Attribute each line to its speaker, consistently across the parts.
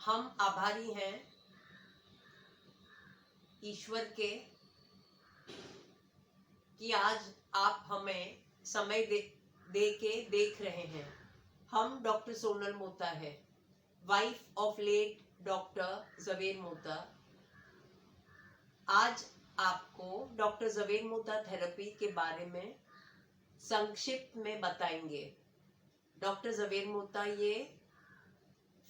Speaker 1: हम आभारी हैं ईश्वर के कि आज आप हमें समय दे के देख रहे हैं। हम डॉक्टर सोनल मोता है, wife of late doctor Javer Mota. आज आपको डॉक्टर जवेर मोता थेरेपी के बारे में संक्षिप्त में बताएंगे। डॉक्टर जवेर मोता ये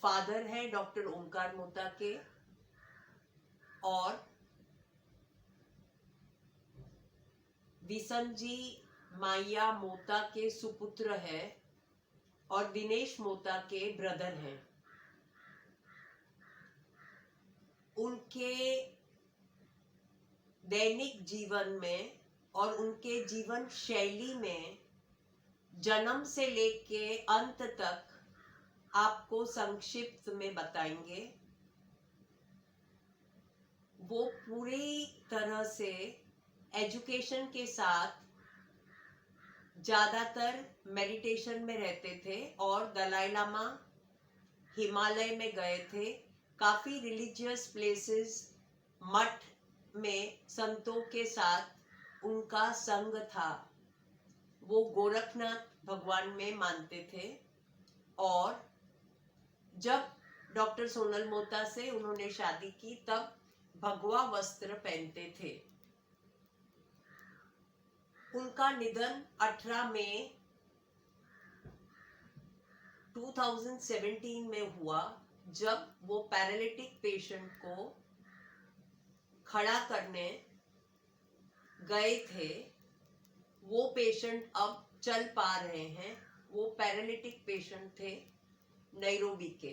Speaker 1: फादर है डॉक्टर ओमकार मोता के और विसनजी माया मोता के सुपुत्र है और दिनेश मोता के ब्रदर हैं। उनके दैनिक जीवन में और उनके जीवन शैली में जन्म से लेके अंत तक आपको संक्षिप्त में बताएंगे। वो पूरी तरह से एजुकेशन के साथ ज़्यादातर मेडिटेशन में रहते थे और दलाई लामा हिमालय में गए थे। काफ़ी रिलीजियस प्लेसेस मठ में संतों के साथ उनका संग था। वो गोरखनाथ भगवान में मानते थे और जब डॉक्टर सोनल मोता से उन्होंने शादी की तब भगवा वस्त्र पहनते थे। उनका निधन 18 मई 2017 में हुआ जब वो पैरालिटिक पेशेंट को खड़ा करने गए थे। वो पेशेंट अब चल पा रहे हैं। वो पैरालिटिक पेशेंट थे नैरोबी के।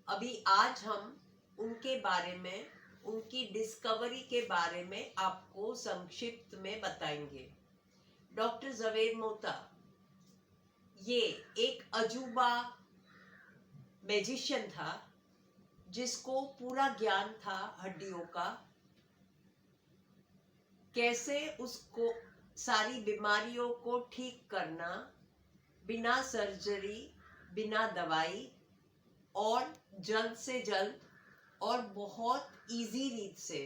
Speaker 1: अभी आज हम उनके बारे में, उनकी डिस्कवरी के बारे में आपको संक्षिप्त में बताएंगे। डॉक्टर जवेर मोता ये एक अजूबा मैजिशियन था जिसको पूरा ज्ञान था हड्डियों का, कैसे उसको सारी बीमारियों को ठीक करना बिना सर्जरी, बिना दवाई और जल्द से जल्द और बहुत इजी रीत से।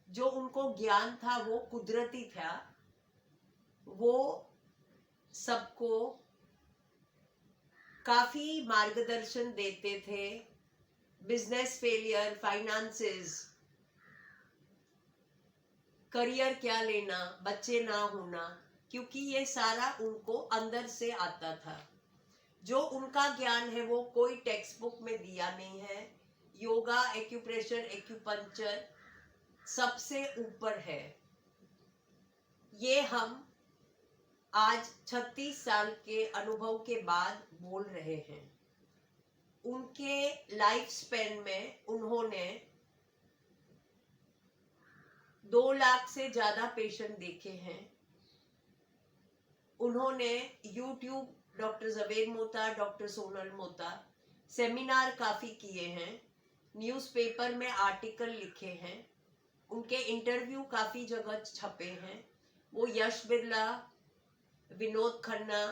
Speaker 1: जो उनको ज्ञान था वो कुदरती था। वो सबको काफ़ी मार्गदर्शन देते थे। बिजनेस फेलियर, फाइनेंसेस, करियर क्या लेना, बच्चे ना होना, क्योंकि ये सारा उनको अंदर से आता था। जो उनका ज्ञान है वो कोई टेक्स्ट बुक में दिया नहीं है। योगा, एक्यूप्रेशर, एक्यूपंक्चर सबसे ऊपर है। ये हम आज 36 साल के अनुभव के बाद बोल रहे हैं। उनके लाइफ स्पेन में उन्होंने 2 लाख से ज़्यादा पेशेंट देखे हैं। उन्होंने YouTube doctor Javer Mota, doctor Sonal Mota seminar काफ़ी किए हैं, न्यूज़पेपर में आर्टिकल लिखे हैं, उनके इंटरव्यू काफ़ी जगह छपे हैं। वो यश बिरला, विनोद खन्ना,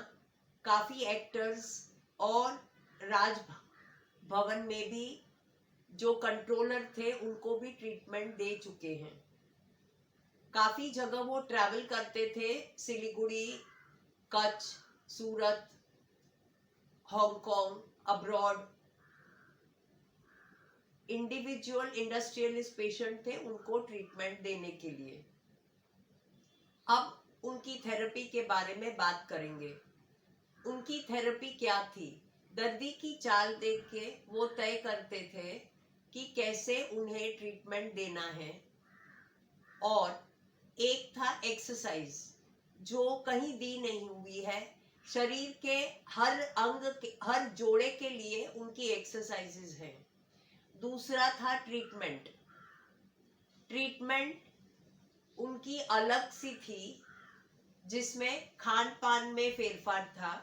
Speaker 1: काफ़ी एक्टर्स और राज भवन में भी जो कंट्रोलर थे उनको भी ट्रीटमेंट दे चुके हैं। काफ़ी जगह वो ट्रैवल करते थे, Siliguri, Kutch, Surat, Hong Kong, abroad. Individual industrialist patient थे, उनको ट्रीटमेंट देने के लिए। अब उनकी थेरेपी के बारे में बात करेंगे। उनकी थेरेपी क्या थी? दर्दी की चाल देख के वो तय करते थे कि कैसे उन्हें ट्रीटमेंट देना है। और एक था एक्सरसाइज जो कहीं दी नहीं हुई है। शरीर के हर अंग के, हर जोड़े के लिए उनकी एक्सरसाइजेज हैं। दूसरा था ट्रीटमेंट। ट्रीटमेंट उनकी अलग सी थी जिसमें खान पान में फेरफार था।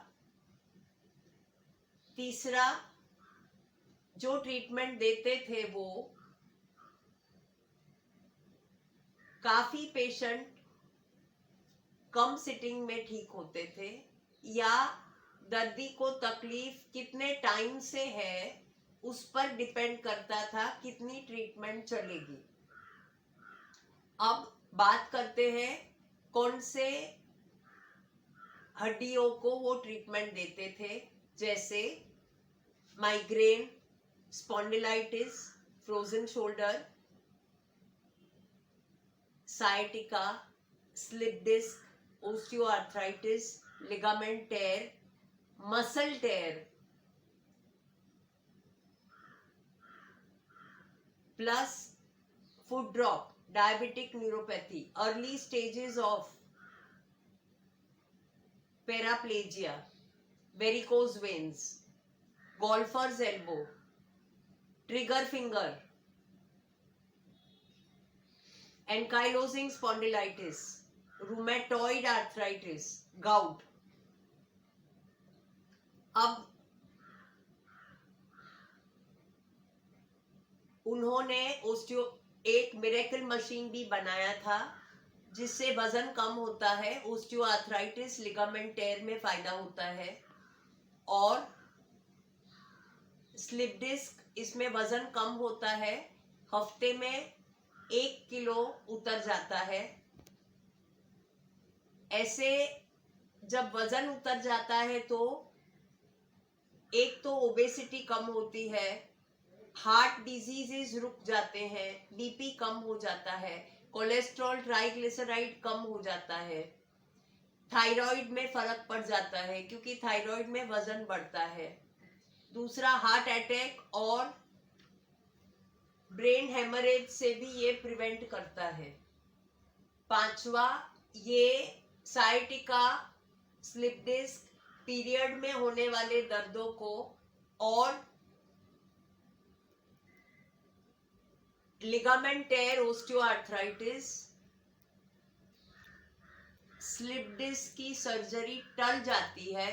Speaker 1: तीसरा जो ट्रीटमेंट देते थे वो काफ़ी पेशेंट कम सिटिंग में ठीक होते थे, या दर्दी को तकलीफ कितने टाइम से है उस पर डिपेंड करता था कितनी ट्रीटमेंट चलेगी। अब बात करते हैं कौन से हड्डियों को वो ट्रीटमेंट देते थे, जैसे migraine, spondylitis, frozen shoulder, sciatica, slip disc, osteoarthritis, ligament tear, muscle tear, plus foot drop, diabetic neuropathy, early stages of paraplegia, varicose veins, golfer's elbow, trigger finger, ankylosing spondylitis, rheumatoid arthritis, gout. अब उन्होंने एक miracle machine भी बनाया था जिससे वजन कम होता है, ओस्टियोआर्थराइटिस, लिगामेंट टेयर में फायदा होता है, और स्लिप डिस्क, इसमें वजन कम होता है, हफ्ते में 1 किलो उतर जाता है। ऐसे जब वजन उतर जाता है तो एक तो ओबेसिटी कम होती है, हार्ट डिजीजेस रुक जाते हैं, बीपी कम हो जाता है, कोलेस्ट्रॉल ट्राइग्लिसराइड कम हो जाता है, थायराइड में फर्क पड़ जाता है क्योंकि थायराइड में वजन बढ़ता है। दूसरा, हार्ट अटैक और ब्रेन हेमरेज से भी ये प्रिवेंट करता है। पांचवा, ये साइटिका, स्लिप डिस्क, पीरियड में होने वाले दर्दों को और ligament tear, osteoarthritis, slip disc की सर्जरी टल जाती है